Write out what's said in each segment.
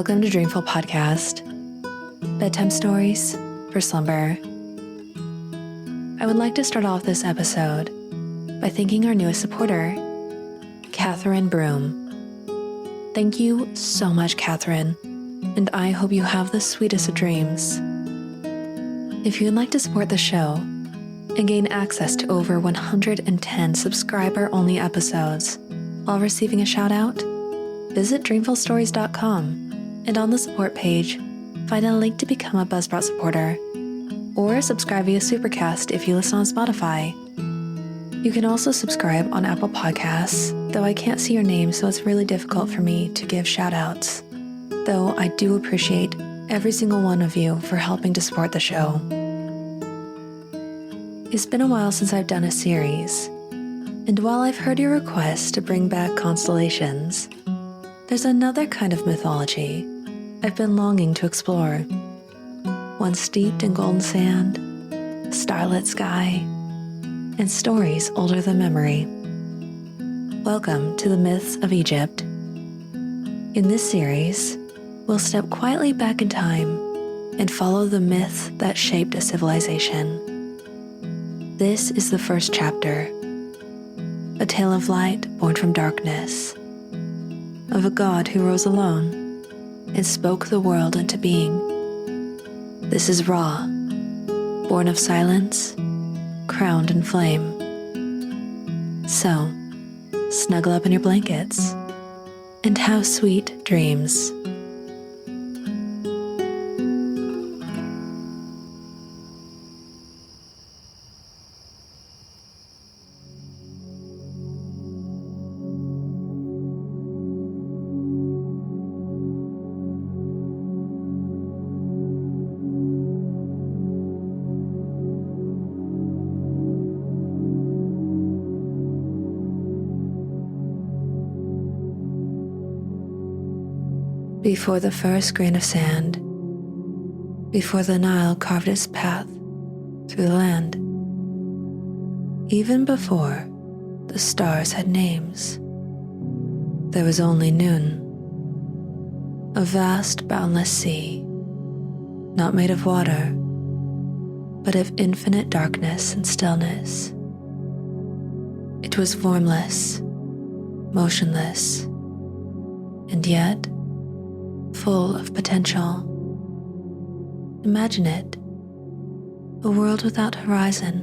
Welcome to Dreamful Podcast, bedtime stories for slumber. I would like to start off this episode by thanking our newest supporter, Catherine Broom. Thank you so much, Catherine, and I hope you have the sweetest of dreams. If you'd like to support the show and gain access to over 110 subscriber-only episodes while receiving a shout-out, visit dreamfulstories.com and on the support page, find a link to become a Buzzsprout supporter or subscribe via Supercast if you listen on Spotify. You can also subscribe on Apple Podcasts, though I can't see your name, so it's really difficult for me to give shout-outs, though I do appreciate every single one of you for helping to support the show. It's been a while since I've done a series, and while I've heard your request to bring back constellations, there's another kind of mythology I've been longing to explore. One steeped in golden sand, starlit sky, and stories older than memory. Welcome to the myths of Egypt. In this series, we'll step quietly back in time and follow the myths that shaped a civilization. This is the first chapter, a tale of light born from darkness, of a god who rose alone and spoke the world into being. This is Ra, born of silence, crowned in flame. So, snuggle up in your blankets and have sweet dreams. Before the first grain of sand, before the Nile carved its path through the land, even before the stars had names, there was only noon, a vast boundless sea, not made of water, but of infinite darkness and stillness. It was formless, motionless, and yet full of potential. Imagine it, a world without horizon,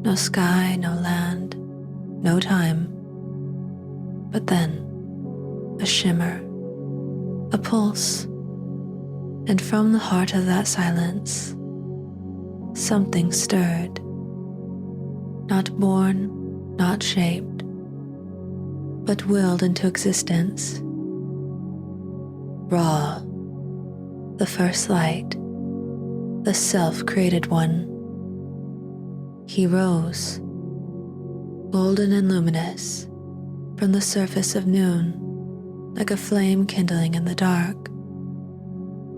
no sky, no land, no time. But then, a shimmer, a pulse, and from the heart of that silence, something stirred, not born, not shaped, but willed into existence. Ra, the first light, the self-created one. He rose, golden and luminous, from the surface of noon, like a flame kindling in the dark.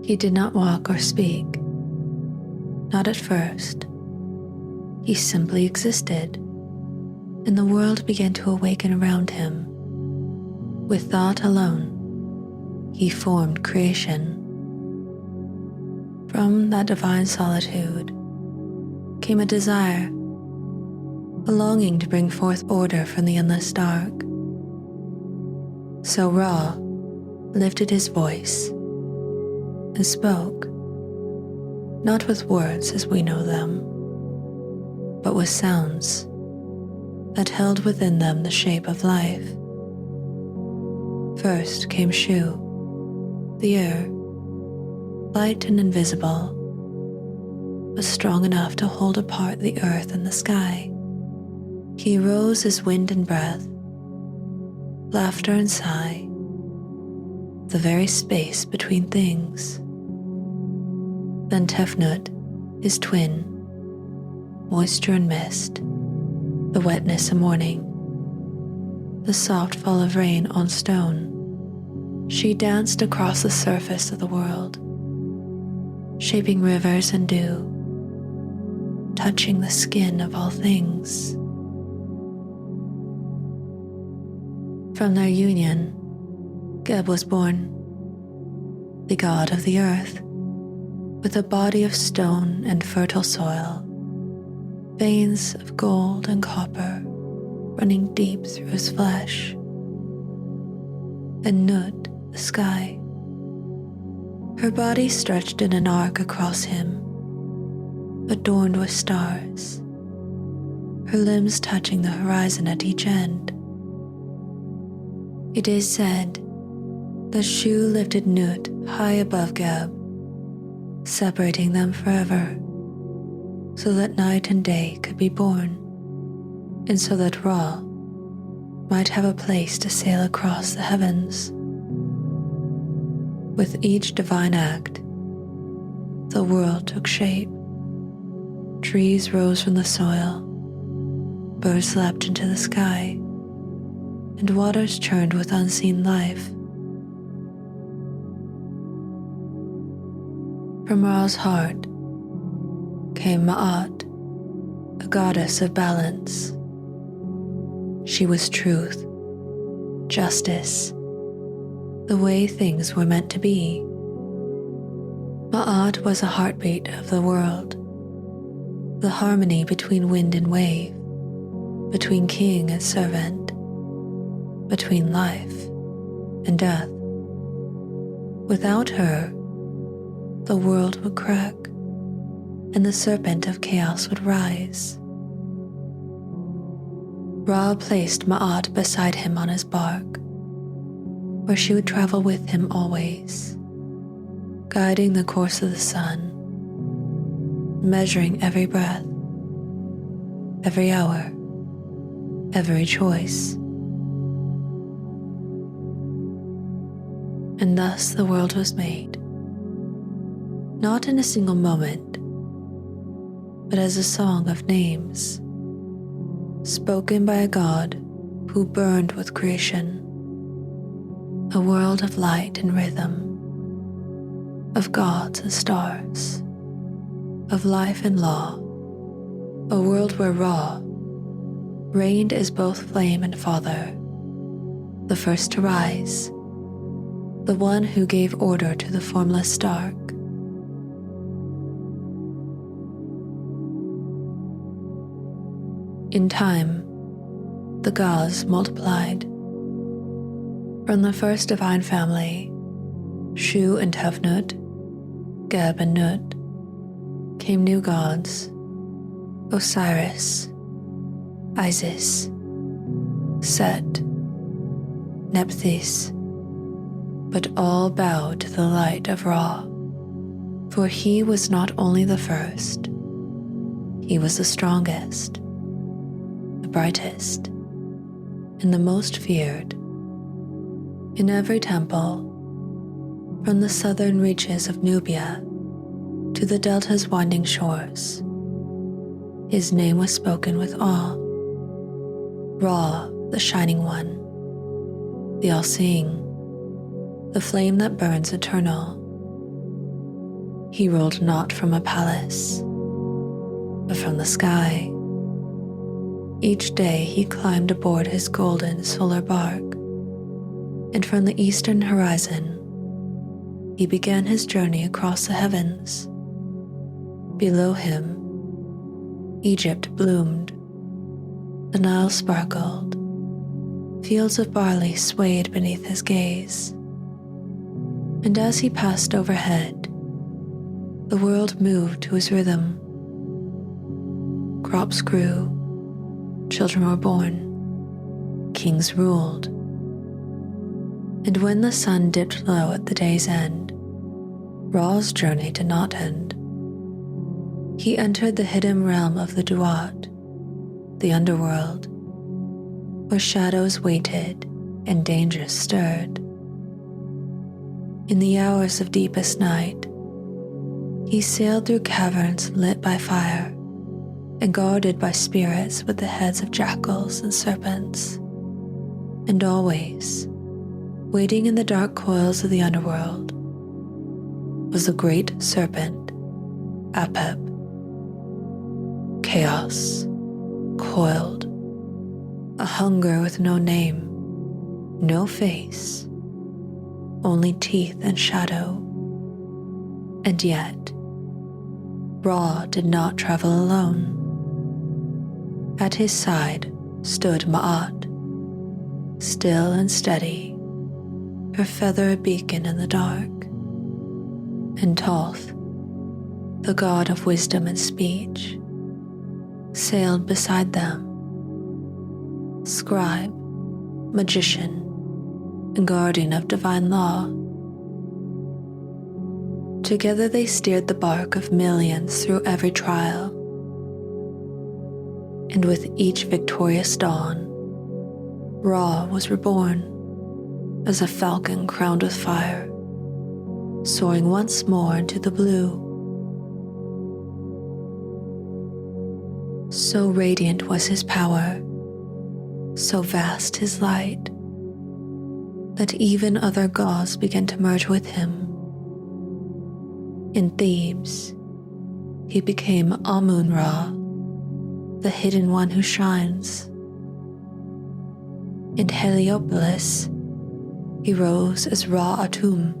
He did not walk or speak, not at first. He simply existed, and the world began to awaken around him. With thought alone, he formed creation. From that divine solitude came a desire, a longing to bring forth order from the endless dark. So Ra lifted his voice and spoke, not with words as we know them, but with sounds that held within them the shape of life. First came Shu, the air, light and invisible, but strong enough to hold apart the earth and the sky. He rose as wind and breath, laughter and sigh, the very space between things. Then Tefnut, his twin, moisture and mist, the wetness of morning, the soft fall of rain on stone. She danced across the surface of the world, shaping rivers and dew, touching the skin of all things. From their union, Geb was born, the god of the earth, with a body of stone and fertile soil, veins of gold and copper running deep through his flesh, and Nut, the sky. Her body stretched in an arc across him, adorned with stars, her limbs touching the horizon at each end. It is said that Shu lifted Nut high above Geb, separating them forever, so that night and day could be born, and so that Ra might have a place to sail across the heavens. With each divine act, the world took shape. Trees rose from the soil, birds leapt into the sky, and waters churned with unseen life. From Ra's heart came Ma'at, a goddess of balance. She was truth, justice, the way things were meant to be. Ma'at was a heartbeat of the world, the harmony between wind and wave, between king and servant, between life and death. Without her, the world would crack, and the serpent of chaos would rise. Ra placed Ma'at beside him on his bark, where she would travel with him always, guiding the course of the sun, measuring every breath, every hour, every choice. And thus the world was made, not in a single moment, but as a song of names, spoken by a God who burned with creation, a world of light and rhythm, of gods and stars, of life and law, a world where Ra reigned as both flame and father, the first to rise, the one who gave order to the formless dark. In time, the gods multiplied. From the first divine family, Shu and Tevnut, Geb and Nut, came new gods: Osiris, Isis, Set, Nephthys, but all bowed to the light of Ra, for he was not only the first, he was the strongest, the brightest, and the most feared. In every temple, from the southern reaches of Nubia to the delta's winding shores, his name was spoken with awe. Ra, the Shining One, the All-Seeing, the flame that burns eternal. He ruled not from a palace, but from the sky. Each day he climbed aboard his golden solar bark, and from the eastern horizon, he began his journey across the heavens. Below him, Egypt bloomed, the Nile sparkled, fields of barley swayed beneath his gaze. And as he passed overhead, the world moved to his rhythm. Crops grew, children were born, kings ruled. And when the sun dipped low at the day's end, Ra's journey did not end. He entered the hidden realm of the Duat, the underworld, where shadows waited and dangers stirred. In the hours of deepest night, he sailed through caverns lit by fire and guarded by spirits with the heads of jackals and serpents. And always, waiting in the dark coils of the underworld, was the great serpent, Apep. Chaos, coiled, a hunger with no name, no face, only teeth and shadow. And yet, Ra did not travel alone. At his side stood Ma'at, still and steady, her feather a beacon in the dark. And Thoth, the god of wisdom and speech, sailed beside them, scribe, magician, and guardian of divine law. Together they steered the bark of millions through every trial. And with each victorious dawn, Ra was reborn as a falcon crowned with fire, soaring once more into the blue. So radiant was his power, so vast his light, that even other gods began to merge with him. In Thebes, he became Amun-Ra, the hidden one who shines. In Heliopolis, he rose as Ra-Atum,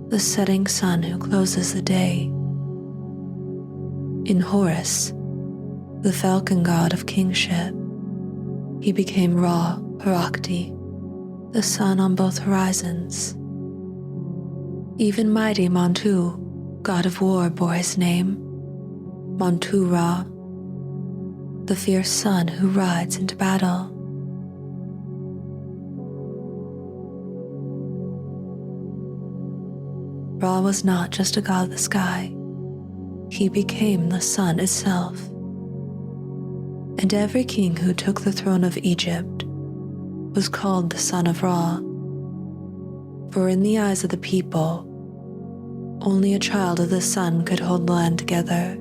the setting sun who closes the day. In Horus, the falcon god of kingship, he became Ra-Parakti, the sun on both horizons. Even mighty Montu, god of war, bore his name, Montu-Ra, the fierce sun who rides into battle. Ra was not just a god of the sky, he became the sun itself. And every king who took the throne of Egypt was called the son of Ra, for in the eyes of the people, only a child of the sun could hold the land together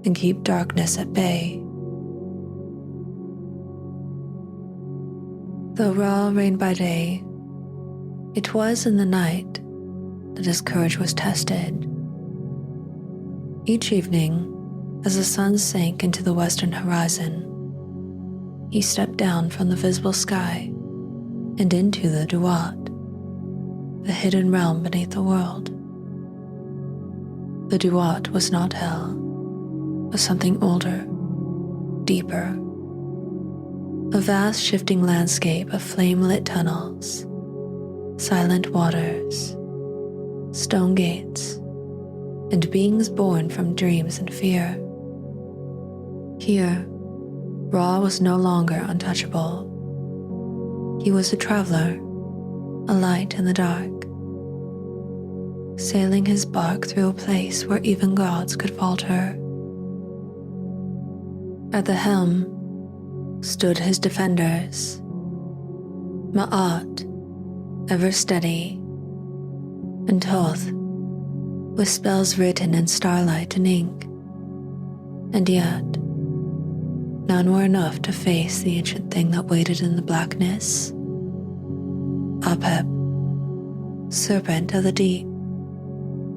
and keep darkness at bay. Though Ra reigned by day, it was in the night that his courage was tested. Each evening, as the sun sank into the western horizon, he stepped down from the visible sky and into the Duat, the hidden realm beneath the world. The Duat was not hell, but something older, deeper. A vast shifting landscape of flame-lit tunnels, silent waters, stone gates, and beings born from dreams and fear. Here, Ra was no longer untouchable. He was a traveler, a light in the dark, sailing his bark through a place where even gods could falter. At the helm stood his defenders, Ma'at, ever steady, and Thoth, with spells written in starlight and ink. And yet, none were enough to face the ancient thing that waited in the blackness. Apep, serpent of the deep,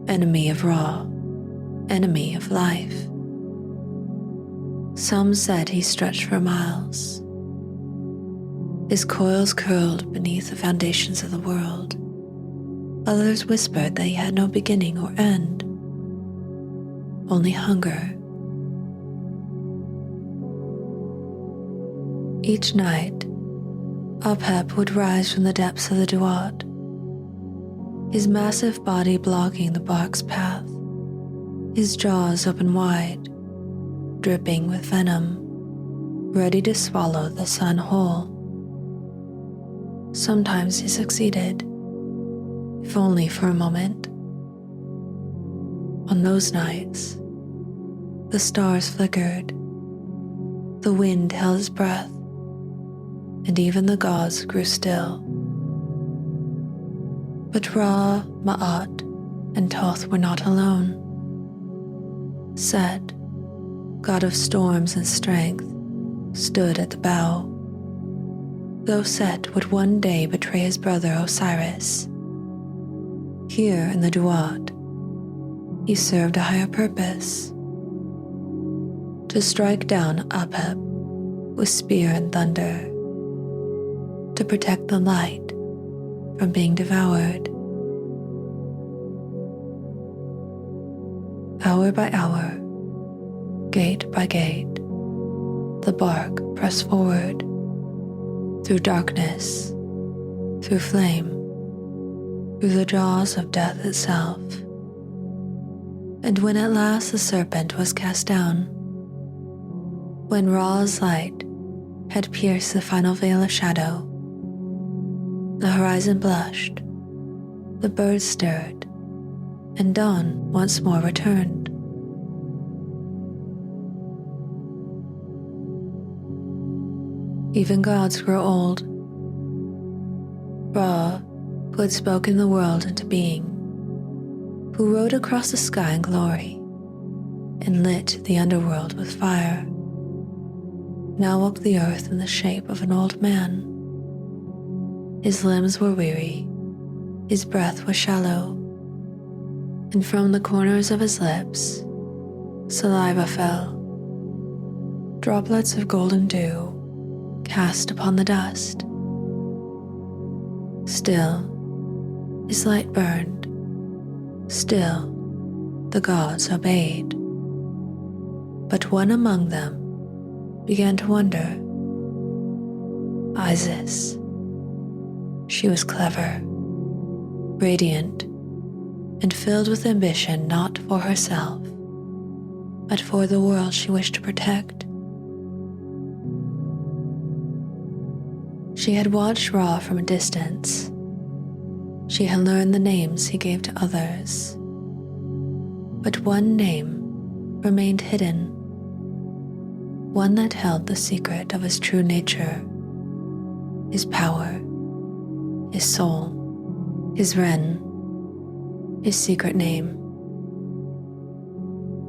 enemy of Ra, enemy of life. Some said he stretched for miles. His coils curled beneath the foundations of the world. Others whispered that he had no beginning or end, only hunger. Each night, Apep would rise from the depths of the Duat, his massive body blocking the bark's path, his jaws open wide, dripping with venom, ready to swallow the sun whole. Sometimes he succeeded, if only for a moment. On those nights, the stars flickered, the wind held its breath, and even the gods grew still. But Ra, Ma'at, and Thoth were not alone. Set, god of storms and strength, stood at the bow. Though Set would one day betray his brother Osiris, here in the Duat, he served a higher purpose: to strike down Apep with spear and thunder, to protect the light from being devoured. Hour by hour, gate by gate, the bark pressed forward, through darkness, through flame, through the jaws of death itself. And when at last the serpent was cast down, when Ra's light had pierced the final veil of shadow, the horizon blushed, the birds stirred, and dawn once more returned. Even gods grow old. Ra, who had spoken the world into being, who rode across the sky in glory and lit the underworld with fire, now walked the earth in the shape of an old man. His limbs were weary, his breath was shallow, and from the corners of his lips, saliva fell, droplets of golden dew cast upon the dust. Still, his light burned. Still, the gods obeyed. But one among them began to wonder. Isis. She was clever, radiant, and filled with ambition not for herself, but for the world she wished to protect. She had watched Ra from a distance. She had learned the names he gave to others. But one name remained hidden, one that held the secret of his true nature, his power, his soul, his Ren, his secret name.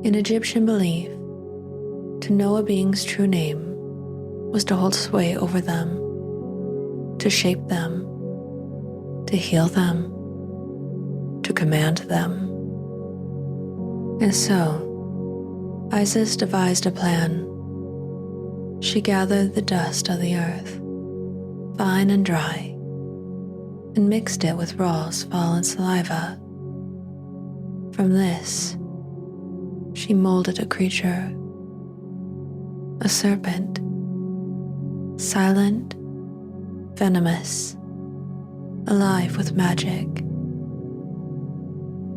In Egyptian belief, to know a being's true name was to hold sway over them, to shape them, to heal them, to command them. And so, Isis devised a plan. She gathered the dust of the earth, fine and dry, and mixed it with Ra's fallen saliva. From this, she molded a creature, a serpent, silent, venomous, alive with magic.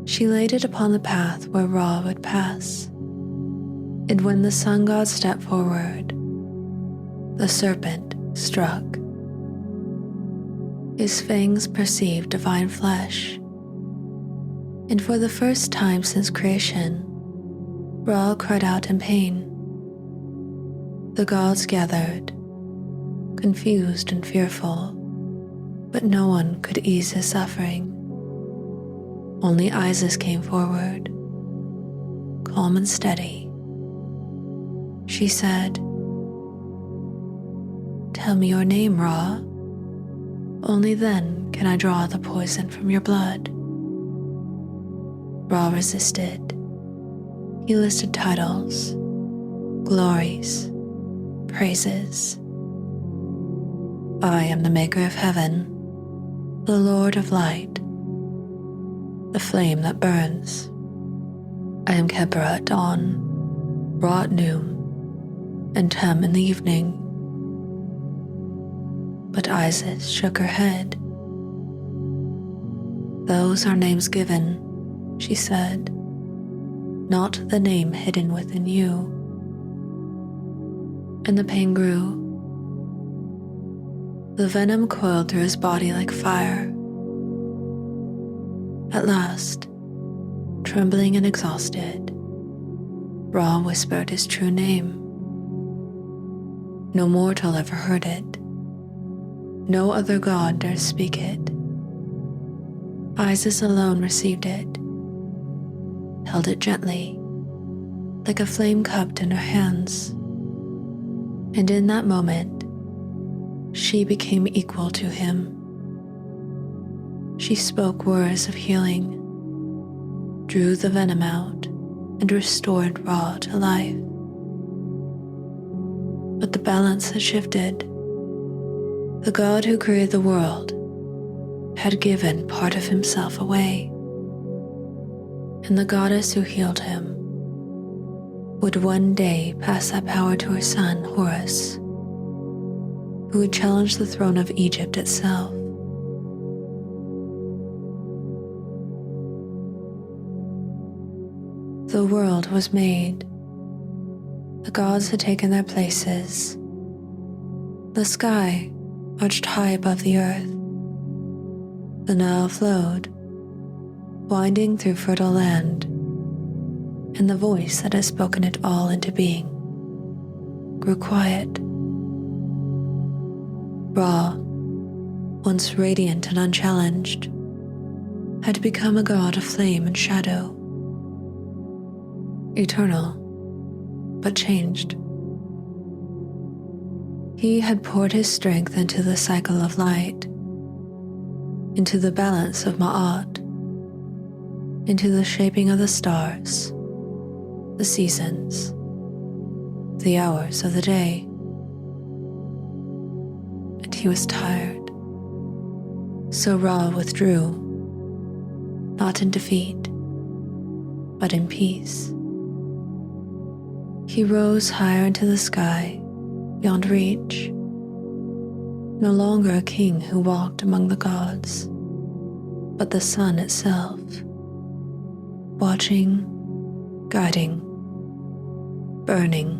She laid it upon the path where Ra would pass, and when the sun god stepped forward, the serpent struck. His fangs perceived divine flesh, and for the first time since creation, Ra cried out in pain. The gods gathered, confused and fearful, but no one could ease his suffering. Only Isis came forward, calm and steady. She said, "Tell me your name, Ra. Only then can I draw the poison from your blood." Ra resisted. He listed titles, glories, praises. I am the maker of heaven, the Lord of light, the flame that burns. I am Khepera at dawn, Ra at noon, and Tem in the evening. But Isis shook her head. Those are names given, she said, not the name hidden within you. And the pain grew. The venom coiled through his body like fire. At last, trembling and exhausted, Ra whispered his true name. No mortal ever heard it. No other god dared speak it. Isis alone received it, held it gently, like a flame cupped in her hands. And in that moment, she became equal to him. She spoke words of healing, drew the venom out, and restored Ra to life. But the balance had shifted. The God who created the world had given part of himself away, and the goddess who healed him would one day pass that power to her son, Horus, who would challenge the throne of Egypt itself. The world was made. The gods had taken their places. The sky arched high above the earth. The Nile flowed, winding through fertile land, and the voice that had spoken it all into being grew quiet. Ra, once radiant and unchallenged, had become a god of flame and shadow, eternal, but changed. He had poured his strength into the cycle of light, into the balance of Ma'at, into the shaping of the stars, the seasons, the hours of the day. And he was tired. So Ra withdrew, not in defeat, but in peace. He rose higher into the sky, beyond reach, no longer a king who walked among the gods, but the sun itself, watching, guiding, burning.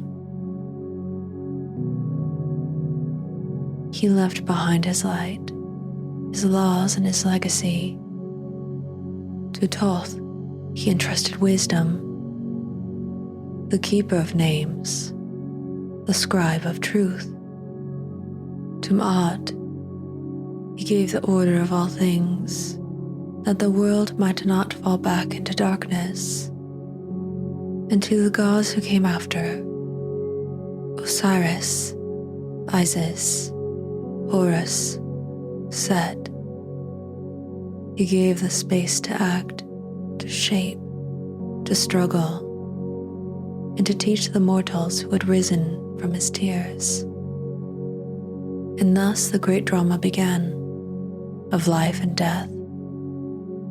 He left behind his light, his laws and his legacy. To Thoth he entrusted wisdom, the keeper of names, the scribe of truth. To Ma'at he gave the order of all things, that the world might not fall back into darkness. And to the gods who came after, Osiris, Isis, Horus, Set, he gave the space to act, to shape, to struggle, and to teach the mortals who had risen from his tears. And thus the great drama began, of life and death,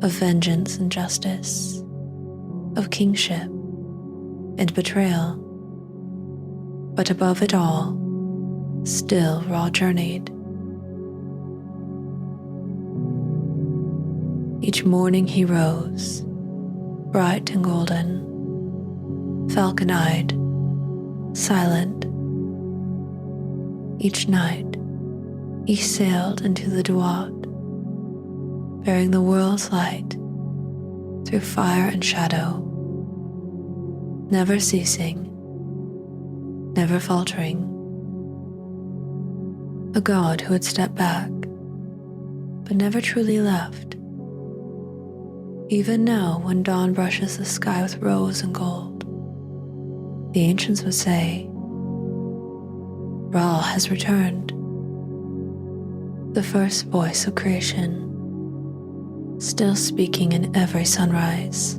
of vengeance and justice, of kingship and betrayal. But above it all, still Ra journeyed. Each morning he rose, bright and golden, falcon-eyed, silent. Each night he sailed into the Duat, bearing the world's light through fire and shadow, never ceasing, never faltering. A god who had stepped back, but never truly left. Even now, when dawn brushes the sky with rose and gold, the ancients would say, Ra has returned, the first voice of creation, still speaking in every sunrise.